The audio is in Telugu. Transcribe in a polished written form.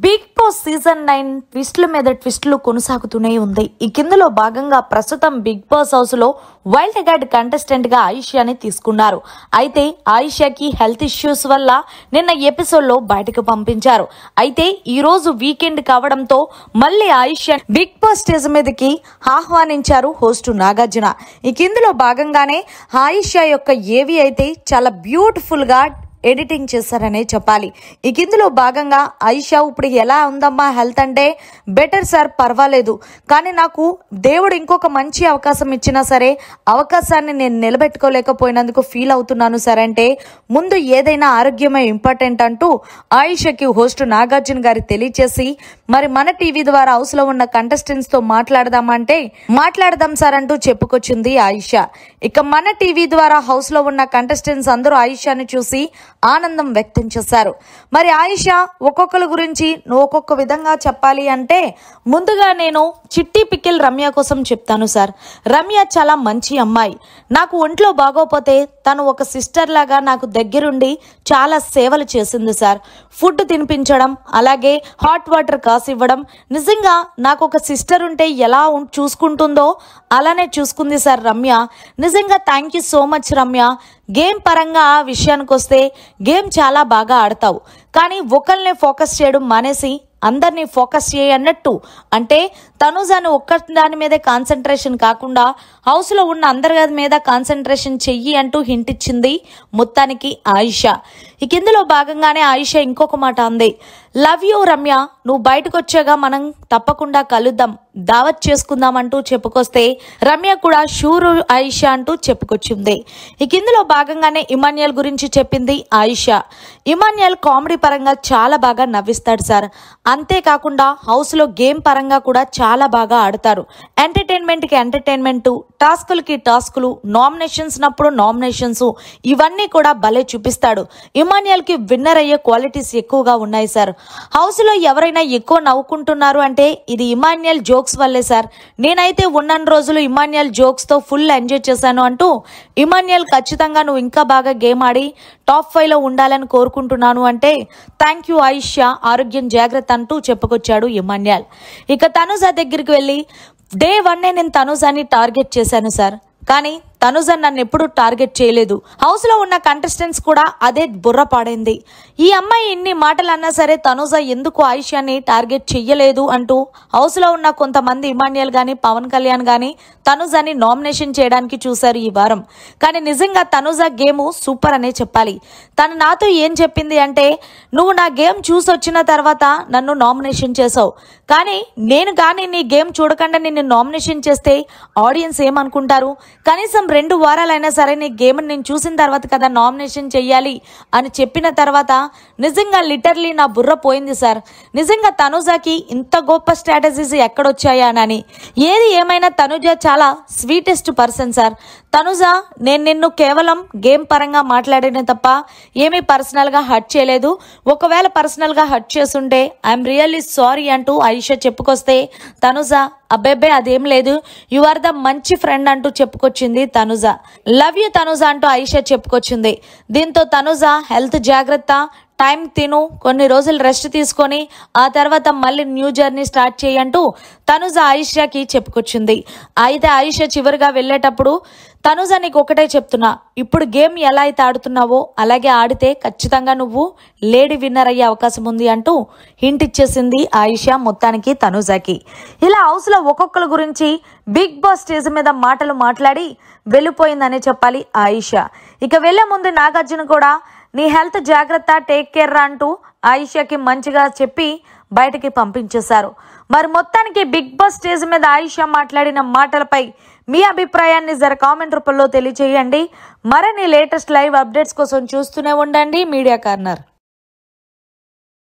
బిగ్ బాస్ సీజన్ 9 ట్విస్టుల మీద ట్విస్టులు కొనసాగుతూనే ఉంది. ఈ కిందలో భాగంగా ప్రస్తుతం బిగ్ బాస్ హౌస్ లో వైల్డ్ కార్డ్ కంటెస్టెంట్ గా ఆయిషాని తీసుకున్నారు. అయితే ఆయిషాకి హెల్త్ ఇష్యూస్ వల్ల నిన్న ఎపిసోడ్ లో బయటకు పంపించారు. అయితే ఈ రోజు వీకెండ్ కావడంతో మళ్ళీ ఆయిషా బిగ్ బాస్ స్టేజ్ మీదకి ఆహ్వానించారు హోస్ట్ నాగార్జున. ఈ కిందలో భాగంగానే ఆయిషా యొక్క ఏవి అయితే చాలా బ్యూటిఫుల్ గా ఎడిటింగ్ చేశారనే చెప్పాలి. ఈ కిందలో భాగంగా ఆయిషా ఇప్పుడు ఎలా ఉందమ్మా హెల్త్ అంటే, బెటర్ సార్, పర్వాలేదు, కానీ నాకు దేవుడు ఇంకొక మంచి అవకాశం ఇచ్చినా సరే అవకాశాన్ని నేను నిలబెట్టుకోలేకపోయినందుకు ఫీల్ అవుతున్నాను సార్ అంటే, ముందు ఏదైనా ఆరోగ్యమే ఇంపార్టెంట్ అంటూ ఆయిషాకి హోస్ట్ నాగార్జున గారి తెలియచేసి, మరి మన టీవీ ద్వారా హౌస్ లో ఉన్న కంటెస్టెంట్స్ తో మాట్లాడదామంటే మాట్లాడదాం సార్ అంటూ చెప్పుకొచ్చింది ఆయిషా. ఇక మన టీవీ ద్వారా హౌస్ లో ఉన్న కంటెస్టెంట్స్ అందరూ ఆయిషాని చూసి ఆనందం వ్యక్తం చేశారు. మరి ఆయిషా ఒక్కొక్కరి గురించి ఒక్కొక్క విధంగా చెప్పాలి అంటే, ముందుగా నేను చిట్టి పికిల్ రమ్య కోసం చెప్తాను సార్. రమ్య చాలా మంచి అమ్మాయి. నాకు ఒంట్లో బాగోపోతే తను ఒక సిస్టర్ లాగా నాకు దగ్గరుండి చాలా సేవలు చేసింది సార్. ఫుడ్ తినిపించడం, అలాగే హాట్ వాటర్ కాసివ్వడం, నిజంగా నాకు ఒక సిస్టర్ ఉంటే ఎలా చూసుకుంటుందో అలానే చూసుకుంది సార్ రమ్య. నిజంగా thank you so much Ramya. Game పరంగా ఆ విషయానికి వస్తే గేమ్ చాలా బాగా ఆడతావు, కానీ ఒకరినే ఫోకస్ చేయడం మానేసి అందరినీ ఫోకస్ చేయన్నట్టు, అంటే తనుజాని ఒక్క దాని మీదే కాన్సన్ట్రేషన్ కాకుండా హౌస్ లో ఉన్న అందరి మీద కాన్సన్ట్రేషన్ చెయ్యి అంటూ హింట్ ఇచ్చింది మొత్తానికి ఆయిషా. ఈ కిందలో భాగంగానే ఆయిషా ఇంకొక మాట అంది, లవ్ యూ రమ్య, నువ్వు బయటకు వచ్చాగా మనం తప్పకుండా కలుద్దాం, దావత్ చేసుకుందాం అంటూ చెప్పుకొస్తే రమ్య కూడా షూర్ ఆయిషా అంటూ చెప్పుకొచ్చింది. ఈ కిందలో భాగంగానే ఇమాన్యుయల్ గురించి చెప్పింది ఆయిషా. ఇమాన్యుయల్ కామెడీ పరంగా చాలా బాగా నవ్విస్తాడు సార్. అంతేకాకుండా హౌస్ లో గేమ్ పరంగా కూడా చాలా బాగా ఆడతారు. ఎంటర్టైన్మెంట్ కి ఎంటర్టైన్మెంట్, టాస్కులకి టాస్కులు, నామినేషన్స్ నప్పుడు నామినేషన్స్, ఇవన్నీ కూడా భలే చూపిస్తాడు. ఇమాన్యుయల్ కి విన్నర్ అయ్యే క్వాలిటీస్ ఎక్కువగా ఉన్నాయి సార్. హౌస్ లో ఎవరైనా ఎక్కువ నవ్వుకుంటున్నారు అంటే ఇది ఇమాన్యుయల్ జోక్స్ వల్లే సార్. నేనైతే ఉన్న రోజులు ఇమాన్యుయల్ జోక్స్ తో ఫుల్ ఎంజాయ్ చేశాను అంటూ, ఇమాన్యుయల్ ఖచ్చితంగా నువ్వు ఇంకా బాగా గేమ్ ఆడి టాప్ 5 లో ఉండాలని కోరుకుంటున్నాను అంటే, థ్యాంక్ యూ ఆయిషా, ఆరోగ్యం జాగ్రత్త అంటూ చెప్పుకొచ్చాడు ఇమాన్యుయల్. ఇక తనుజా దగ్గరికి వెళ్ళి, డే 1 నేను తనుజాని టార్గెట్ చేశాను సార్, కానీ తనుజ నన్ను ఎప్పుడు టార్గెట్ చేయలేదు. హౌస్ లో ఉన్న కంటెస్టెంట్స్ కూడా అదే బుర్ర పాడైంది. ఈ అమ్మాయి ఇన్ని మాటలు అన్నా సరే తనుజ ఎందుకు ఆయిషాని టార్గెట్ చెయ్యలేదు అంటూ హౌస్ లో ఉన్న కొంతమంది ఇమాన్యుయల్ గాని, పవన్ కళ్యాణ్ గాని తనుజాని నామినేషన్ చేయడానికి చూశారు ఈ వారం. కానీ నిజంగా తనుజ గేమ్ సూపర్ అనే చెప్పాలి. తను నాతో ఏం చెప్పింది అంటే, నువ్వు నా గేమ్ చూసి వచ్చిన తర్వాత నన్ను నామినేషన్ చేసావు, కానీ నేను కానీ నీ గేమ్ చూడకుండా నిన్ను నామినేషన్ చేస్తే ఆడియన్స్ ఏమనుకుంటారు, కనీసం 2 వారాలైనా సరే నీ గేమ్ నేను చూసిన తర్వాత కదా నామినేషన్ చెయ్యాలి అని చెప్పిన తర్వాత నిజంగా లిటర్లీ నా బుర్ర పోయింది సార్. నిజంగా తనుజాకి ఇంత గొప్ప స్ట్రాటజీస్ ఎక్కడొచ్చాయా అని. ఏది ఏమైనా తనుజ చాలా స్వీటెస్ట్ పర్సన్ సార్. తనుజ, నేను నిన్ను కేవలం గేమ్ పరంగా మాట్లాడిన తప్ప ఏమీ పర్సనల్ గా హర్ట్ చేయలేదు. ఒకవేళ పర్సనల్ గా హర్ట్ చేస్తుంటే ఐఎమ్ రియల్లీ సారీ అంటూ ఆయిషా చెప్పుకొస్తే తనుజ, అబ్బెబ్బే అదేం లేదు, యు ఆర్ ద మంచి ఫ్రెండ్ అంటూ చెప్పుకొచ్చింది తనుజ. లవ్ యూ తనుజ అంటూ ఆయిషా చెప్పుకొచ్చింది. దీంతో తనుజ హెల్త్ జాగ్రత్త, టైం తిను, కొన్ని రోజులు రెస్ట్ తీసుకొని ఆ తర్వాత మళ్ళీ న్యూ జర్నీ స్టార్ట్ చేయంటూ తనుజ ఆయిషాకి చెప్పుకొచ్చింది. అయితే ఆయిషా చివరిగా వెళ్ళేటప్పుడు, తనుజ నీకు ఒకటే చెప్తున్నా, ఇప్పుడు గేమ్ ఎలా అయితే ఆడుతున్నావో అలాగే ఆడితే ఖచ్చితంగా నువ్వు లేడీ విన్నర్ అయ్యే అవకాశం ఉంది అంటూ హింట్ ఇచ్చేసింది ఆయిషా మొత్తానికి తనుజకి. ఇలా హౌస్ లో ఒక్కొక్కరి గురించి బిగ్ బాస్ స్టేజ్ మీద మాటలు మాట్లాడి వెళ్ళిపోయిందనే చెప్పాలి ఆయిషా. ఇక వెళ్లే ముందు నాగార్జున కూడా నీ హెల్త్ జాగ్రత్త, టేక్ కేర్ రా అంటూ ఆయిషాకి మంచిగా చెప్పి బయటకి పంపించేశారు. మరి మొత్తానికి బిగ్ బాస్ స్టేజ్ మీద ఆయిషా మాట్లాడిన మాటలపై మీ అభిప్రాయాన్ని కామెంట్ రూపంలో తెలియజేయండి. మరిన్ని లేటెస్ట్ లైవ్ అప్డేట్స్ కోసం చూస్తూనే ఉండండి మీడియా కార్నర్.